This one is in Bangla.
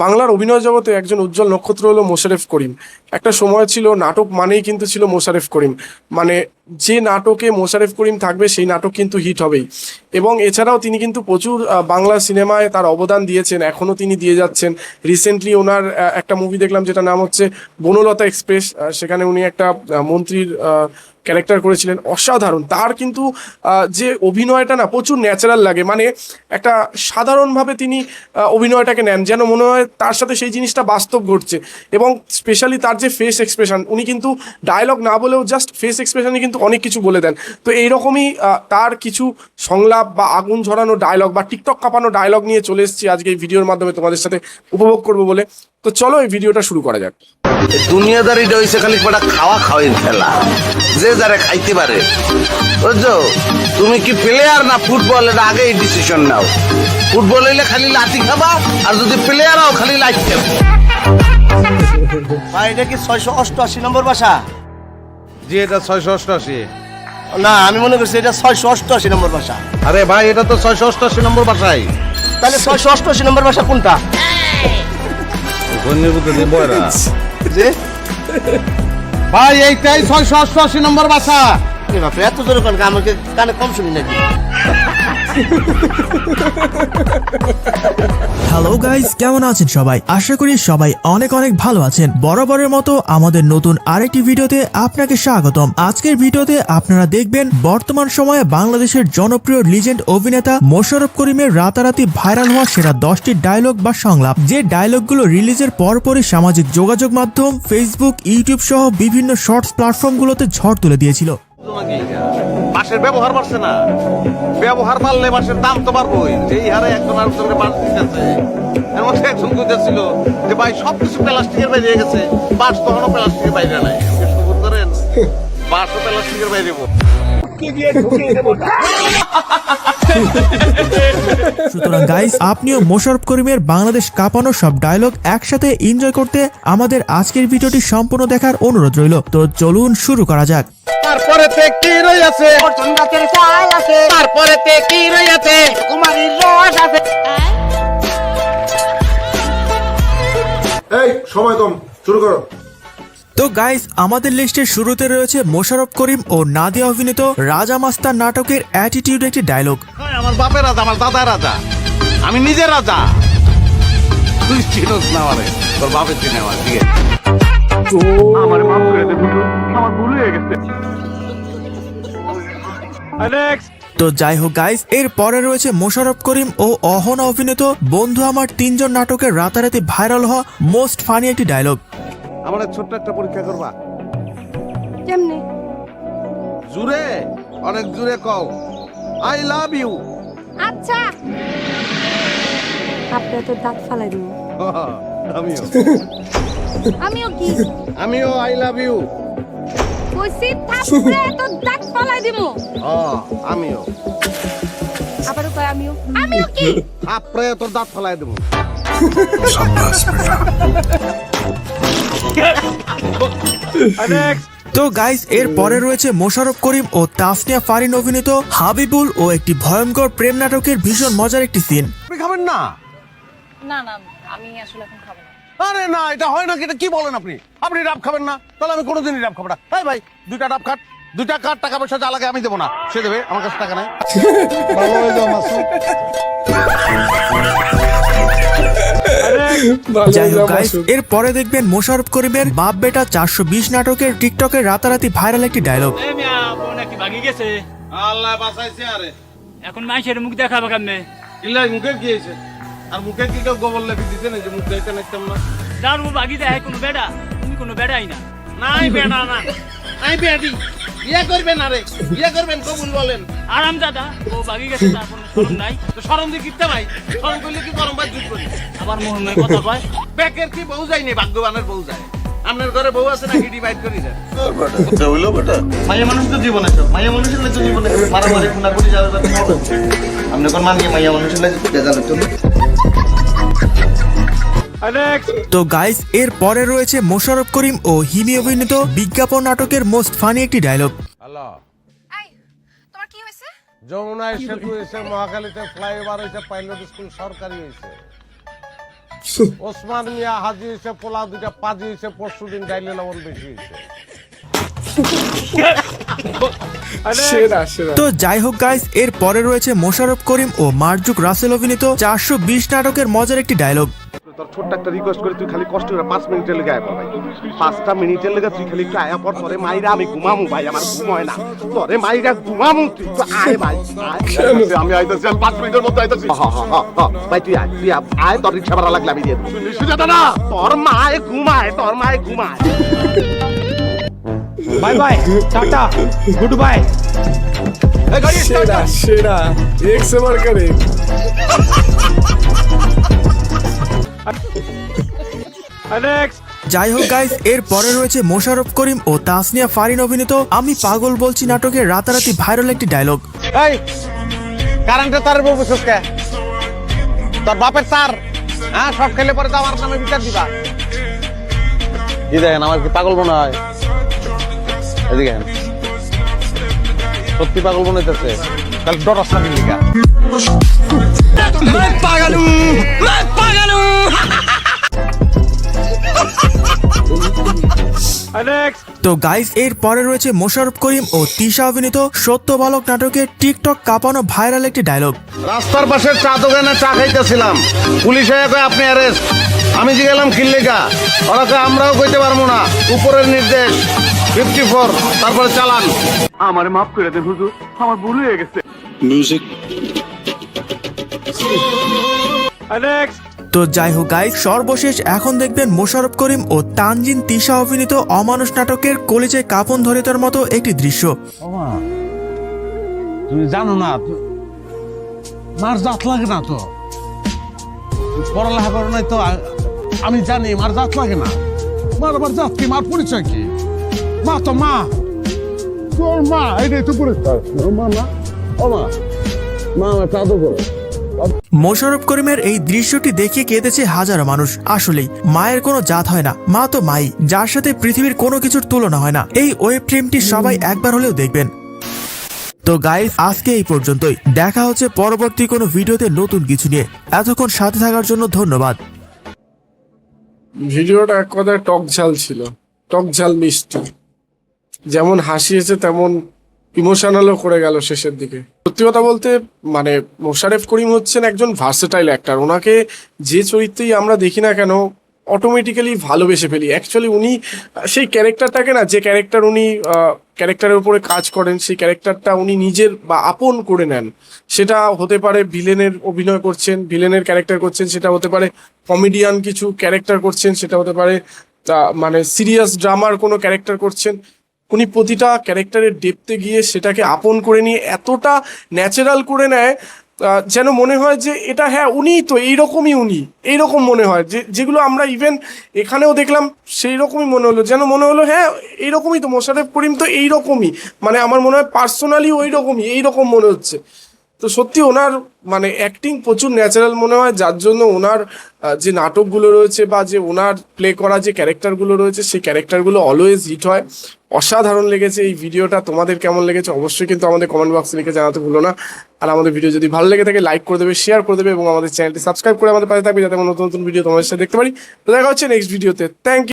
বাংলার অভিনয় জগতে একজন উজ্জ্বল নক্ষত্র হলো মোশারেফ করিম। একটা সময় ছিল নাটক মানেই কিন্তু ছিল মোশারেফ করিম, মানে যে নাটকে মোশারেফ করিম থাকবে সেই নাটক কিন্তু হিট হবেই। এবং এছাড়াও তিনি কিন্তু প্রচুর বাংলা সিনেমায় তার অবদান দিয়েছেন, এখনও তিনি দিয়ে যাচ্ছেন। রিসেন্টলি ওনার একটা মুভি দেখলাম যেটা নাম হচ্ছে বনলতা এক্সপ্রেস, সেখানে উনি একটা মন্ত্রীর ক্যারেক্টার করেছিলেন, অসাধারণ। তার কিন্তু যে অভিনয়টা না প্রচুর ন্যাচারাল লাগে, মানে একটা সাধারণভাবে তিনি অভিনয়টাকে নেন, যেন মনে হয় তার সাথে সেই জিনিসটা বাস্তব ঘটছে। এবং স্পেশালি তার যে ফেস এক্সপ্রেশন, উনি কিন্তু ডায়লগ না বলেও জাস্ট ফেস এক্সপ্রেশনে কিন্তু অনেক কিছু বলে দেন। তো এইরকমই তার কিছু সংলাপ বা আগুন ঝরানো ডায়লগ বা টিকটক কাঁপানো ডায়লগ নিয়ে চলে এসেছি আজকে এই ভিডিওর মাধ্যমে তোমাদের সাথে উপভোগ করবো বলে। তো চলো এই ভিডিওটা শুরু করা যাক। দুনিয়াদারিটা হইছে খালি কটা খাওয়া খাওয়াইন খেলা, যে যারা খাইতে পারে। বুঝছো, তুমি কি প্লেয়ার না ফুটবল, এটা আগেই ডিসিশন নাও। ফুটবল হইলে খালি লাঠি খাবা, আর যদি প্লেয়ার হও খালি লাইট খাবো। ভাই এটা কি 688 নম্বর বাসা? জি, এটা 688। না, আমি মনে করছি এটা 688 নম্বর বাসা। আরে ভাই, এটা তো 688 নম্বর বাসাই। তাহলে 688 নম্বর বাসা কোনটা? যে ভাই এইটাই 688 নম্বর বাসা। এত জোরে কোন আমাকে কানে কম শুনি নাকি? হ্যালো গাইস, কেমন আছেন সবাই? আশা করি সবাই অনেক অনেক ভালো আছেন। বরাবরের মতো আমাদের নতুন আরেকটি ভিডিওতে আপনাকে স্বাগতম। আজকের ভিডিওতে আপনারা দেখবেন বর্তমান সময়ে বাংলাদেশের জনপ্রিয় লিজেন্ড অভিনেতা মোশাররফ করিমের রাতারাতি ভাইরাল হওয়া সেরা 10টি ডায়লগ বা সংলাপ, যে ডায়লগগুলো রিলিজের পরপরই সামাজিক যোগাযোগ মাধ্যম ফেসবুক, ইউটিউব সহ বিভিন্ন শর্টস প্ল্যাটফর্মগুলোতে ঝড় তুলে দিয়েছিল। বাসের ব্যবহার বাড়ছে না, ব্যবহার বাড়লে বাসের দাম তো বাড়বই। যেই হারে একজন আরেকজনকে বাস দিতেছে, এর মধ্যে একজন কইতেছিল যে ভাই সবকিছু প্লাস্টিকের বাইরে গেছে, বাস তখনও প্লাস্টিকের বাইরে নাই। শুকুর করেন, বাসও প্লাস্টিকের বাইরে। সুতরাং গাইস, আপনিও মোশাররফ করিমের বাংলাদেশ কাঁপানো সব ডায়লগ একসাথে এনজয় করতে আমাদের আজকের ভিডিওটি সম্পূর্ণ দেখার অনুরোধ রইল। তো চলুন শুরু করা যাক। তারপরে কি রইয়াছে, তারপরে কি রইয়াছে, কুমারীর রস আছে। এই সময় কম, শুরু করো। তো গাইস, আমাদের লিস্টের শুরুতে রয়েছে মোশাররফ করিম ও নাদিয়া অভিনীত রাজা মাস্টার নাটকের অ্যাটিটিউড একটি ডায়লগ। আমার বাপের রাজা, আমার দাদার রাজা, আমি নিজের রাজা। তুই চিনোস না আমারে, তোর বাপের চিনে আমার। ঠিক আছে, আমার মাফ করে দে, আমার ভুল হয়ে গেছে। তো যাই হোক গাইস, এর পরে রয়েছে মোশাররফ করিম ও অহনা অভিনীত বন্ধু আমার তিনজন নাটকের রাতারাতি ভাইরাল হওয়া মোস্ট ফানি একটি ডায়লগ। আমার ছোট্ট একটা পরীক্ষা করবা। কেমনে? জুড়ে, অনেক জুড়ে কও আই লাভ ইউ। আচ্ছা, আপনি তো দাঁত ফালাই দিব। আমিও, আমিও কি আমিও আই লাভ ইউ। কইছি থাপড়ে তো দাঁত ফালাই দিব। আমিও, আবারও কই আমিও, আমিও কি আপরে তোর দাঁত ফেলাই দেবো। তো গাইস, এর পরে রয়েছে মোশাররফ করিম ও তাসনিয়া ফারিন অভিনীত হাবিবুল ও একটি ভয়ঙ্কর প্রেম নাটকের ভীষণ মজার একটি সিন। আপনি খাবেন না? না না, আমি আসলে এখন খাবো না। আরে না, এটা হয় না। এটা কি বলেন আপনি? আপনি ডাব খাবেন না? তাহলে আমি কোনোদিনই ডাব খাবো না। এই ভাই, দুইটা ডাব খাট, দুইটা কাট, টাকা পয়সা যা লাগে আমি দেবো না, সে দেবে। আমার কাছে টাকা নাই। ভালো হয়ে যাও মাসুদ। যাই হোক গাইস, এর পরে দেখবেন মোশাররফ করিমের বাপ বেটা 420 নাটকের টিকটকের রাতারাতি ভাইরাল একটি ডায়লগ। আল্লাহ বাঁচাইছে। আরে এখন মাইশের মুখ দেখাবো কেমনে? ইল্লাই মুখের কি হয়েছে? আর মুখে কি কেউ গোবর লেপি দিতে না যে মুখ দেখতে নাইতাম না? যার মুখ বাগি দেয় কোনো বেড়া, তুমি কোনো বেড়াই না। নাই বেড়া না, নাই বেড়ি। বিয়ে করবেন? আরে বিয়ে করবেন, কবুল বলেন। আরাম দাদা, ও বাগি গেছে, তার কোনো শরম নাই। তো শরম দিয়ে কিনতে ভাই, শরম করলে কি গরম ভাই জুট করি? আবার মোহনের কথা কয়। ব্যাকের কি বউ যায়নি, ভাগ্যবানের বউ যায়। আপনার ঘরে বউ আছে না, হিডি বাইট করি যায়। মাইয়া মানুষ তো জীবনে তো মাইয়া মানুষের লাগে জীবনে মারামারি খুনা করি যাবে। আপনি কোন মানিয়ে মাইয়া মানুষের লাগে জানেন তো। তো গাইস, এর পরে রয়েছে মোশাররফ করিম ও হিমি অভিনীত বিজ্ঞাপন নাটকের মোস্ট ফানি একটি ডায়লগ। হ্যালো, এই তোমার কি হইছে? যমুনায় সেতু হয়েছে, মহাখালীতে ফ্লাইওভার হয়েছে, পাইলট স্কুল সরকারি হয়েছে। ওসমান মিয়া হাজি হয়েছে, পোলাও দুইটা পাজি হয়েছে, পরশু দিন ডাইলে লবণ বেশি হয়েছে। সেরা সেরা। তো যাই হোক গাইস, এর পরে রয়েছে মোশাররফ করিম ও মারজুক রাসেল অভিনীত 420 নাটকের মজার একটি ডায়লগ। তোর ছোট্ট একটা রিকোয়েস্ট করে তুই খালি কষ্ট করে 5 মিনিটের লেগে আয় ভাই, 5টা মিনিটের লেগে তুই খালি একটু আয়া পর, তোরে মাইরা আমি ঘুমামু ভাই, আমার ঘুম হয় না, তোরে মাইরা ঘুমামু, তুই তো আয় ভাই আয়। আমি আইতাছি, আমি 5 মিনিটের মধ্যে আইতাছি। ভাই তুই আয়, তুই আয়, তোর রিক্সা ভাড়া লাগলে আমি দিয়ে দেবো। সুজাতা না, তোর মায়ে ঘুমায়, তোর মায়ে ঘুমায়। Bye bye, tata, good bye. সেরা সেরা, এক সে মার করে। যাই হোক গাইস, এর পরে রয়েছে মোশাররফ করিম ও তাসনিয়া ফারিন অভিনীত আমি পাগল বলছি নাটকের রাতারাতি ভাইরাল একটি ডায়লগ। এই কারেন্টে তার বলছিস কে? তোর বাপের তার, হ্যাঁ সব খেলে পরে তো আমার নামে বিচার দিবা। কি দেখেন, আমার কি পাগল মনে হয়? এদিকে সত্যি পাগল মনে হইতেছে, তাহলে ডরাস না লিগা। তো গাইস, এর পরে রয়েছে মোশাররফ করিম ও তিশা অভিনীত সত্য বালক নাটকের টিকটক কাঁপানো ভাইরাল একটি ডায়লগ। রাস্তার পাশের চা দোকানে চা খাইতেছিলাম, পুলিশ হয়ে কয় আপনি অ্যারেস্ট। আমি জিগেলাম কিল্লিকা, ওরা কয় আমরাও কইতে পারবো না, উপরের নির্দেশ 54, তারপরে চালান। আমার মাফ করে দেন হুজুর, আমার ভুল হয়ে গেছে। তো যাই হোক গাইস, সর্বশেষ এখন দেখবেন মোশাররফ করিম ও তানজিন তিশা অভিনীত অমানুষ নাটকের কলিজায় কাঁপন ধরিতার মতো একটি দৃশ্য। তুমি জানো না, মার জাত লাগে না তো, পড়ালেখা করো নাই তো, আমি জানি মার জাত লাগে না। মার আবার জাত কি, মার পরিচয় কি? মা তো মা, তোর মা, এটাই তো পরিচয়। মা না, ও মা, মা আমার চাদর করো। মোশাররফ করিমের এই দৃশ্যটি দেখে কেঁদেছে হাজারো মানুষ। আসলেই মায়ের কোনো জাত হয় না, মা তো মাই, যার সাথে পৃথিবীর কোনো কিছুর তুলনা হয় না। এই ওয়েব ফিল্মটি সবাই একবার হলেও দেখবেন। তো গাইস, আজকে এই পর্যন্তই, দেখা হচ্ছে পরবর্তী কোনো ভিডিওতে নতুন কিছু নিয়ে। এতক্ষণ সাথে থাকার জন্য ধন্যবাদ। ভিডিওটা এক কথায় টক ঝাল ছিল, টক ঝাল মিষ্টি। যেমন হাসিয়েছে তেমন ইমোশনালও করে গেল শেষের দিকে। সত্যি কথা বলতে মানে মোশাররফ করিম হচ্ছেন একজন ভার্সেটাইল অ্যাক্টর। ওনাকে যে চরিত্রেই আমরা দেখি না কেন অটোমেটিক্যালি ভালোবেসে ফেলি। অ্যাকচুয়ালি উনি সেই ক্যারেক্টারটাকে না, যে ক্যারেক্টার উনি ক্যারেক্টারের উপরে কাজ করেন, সেই ক্যারেক্টারটা উনি নিজের বা আপন করে নেন। সেটা হতে পারে ভিলেনের অভিনয় করছেন, ভিলেনের ক্যারেক্টার করছেন, সেটা হতে পারে কমেডিয়ান কিছু ক্যারেক্টার করছেন, সেটা হতে পারে মানে সিরিয়াস ড্রামার কোনো ক্যারেক্টার করছেন। উনি প্রতিটা ক্যারেক্টারের ডেপথে গিয়ে সেটাকে আপন করে নিয়ে এতটা ন্যাচারাল করে নেয় যেন মনে হয় যে এটা হ্যাঁ উনিই তো, এইরকমই উনি, এইরকম মনে হয়। যেগুলো আমরা ইভেন এখানেও দেখলাম সেই রকমই মনে হলো, যেন মনে হলো হ্যাঁ এইরকমই তো, মোশাররফ করিম তো এইরকমই, মানে আমার মনে হয় পার্সোনালি ওই রকমই, এইরকম মনে হচ্ছে। তো সত্যি ওনার মানে অ্যাক্টিং প্রচুর ন্যাচারাল মনে হয়, যার জন্য ওনার যে নাটকগুলো রয়েছে বা যে ওনার প্লে করা যে ক্যারেক্টারগুলো রয়েছে সেই ক্যারেক্টারগুলো অলওয়েজ হিট হয়। অসাধারণ লেগেছে এই ভিডিওটা। তোমাদের কেমন লেগেছে অবশ্যই কিন্তু আমাদের কমেন্ট বক্সে লিখে জানাতে ভুলো না। আর আমাদের ভিডিও যদি ভালো লেগে থাকে লাইক করে দেবে, শেয়ার করে দেবে এবং আমাদের চ্যানেলটি সাবস্ক্রাইব করে আমাদের পাশে থাকবে, যাতে আমরা নতুন নতুন ভিডিও তোমাদের সাথে দেখতে পারি। তো দেখা হচ্ছে নেক্সট ভিডিওতে। Thank you.